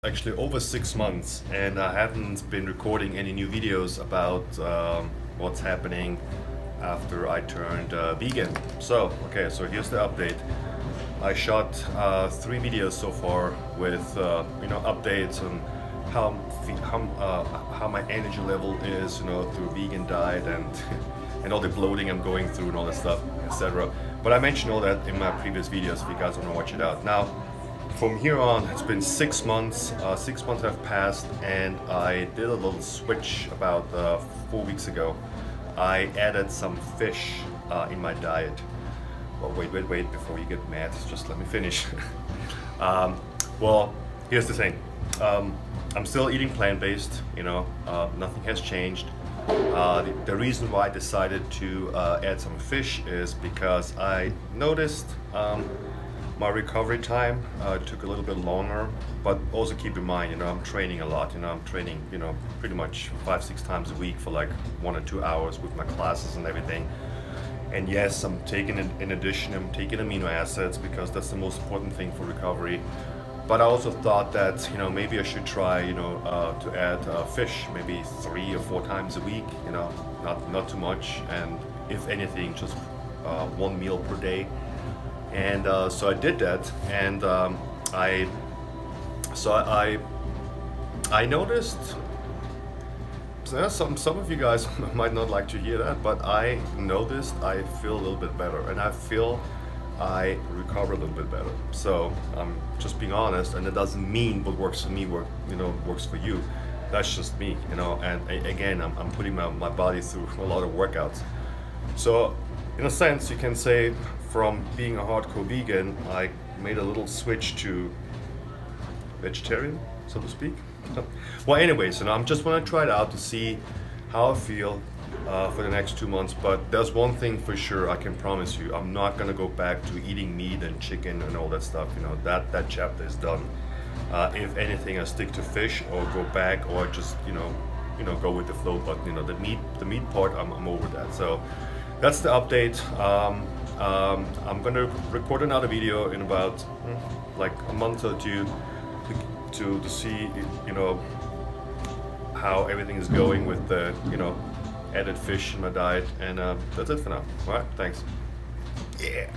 actually over 6 months, and I haven't been recording any new videos about what's happening after I turned vegan. So, okay, so here's the update. I shot 3 videos so far with updates on how my energy level is, through vegan diet and and all the bloating I'm going through and all that stuff, etc. But I mentioned all that in my previous videos if you guys want to watch it out. Now, from here on, it's been 6 months. 6 months have passed, and I did a little switch about 4 weeks ago. I added some fish in my diet. Well, wait, before you get mad, just let me finish. Well, here's the thing. I'm still eating plant-based, nothing has changed. The reason why I decided to add some fish is because I noticed my recovery time took a little bit longer, but also keep in mind, I'm training a lot. I'm training, pretty much 5-6 times a week for like 1 or 2 hours with my classes and everything. And yes, I'm taking, in addition, I'm taking amino acids because that's the most important thing for recovery. But I also thought that, maybe I should try, to add fish maybe 3 or 4 times a week, not too much. And if anything, just 1 meal per day. And so I did that, and I noticed. Some of you guys might not like to hear that, but I noticed I feel a little bit better, and I feel I recover a little bit better. So I'm just being honest, and it doesn't mean what works for me works for you. That's just me, And again, I'm putting my body through a lot of workouts. So in a sense, you can say from being a hardcore vegan, I made a little switch to vegetarian, so to speak. Well, anyways, I'm just want to try it out to see how I feel for the next 2 months. But there's one thing for sure, I can promise you, I'm not gonna go back to eating meat and chicken and all that stuff. That chapter is done. If anything, I stick to fish or go back or just go with the flow. But the meat part, I'm over that. So that's the update. I'm gonna record another video in about like a month or two to see how everything is going with the added fish in my diet, and that's it for now. All right, thanks. Yeah.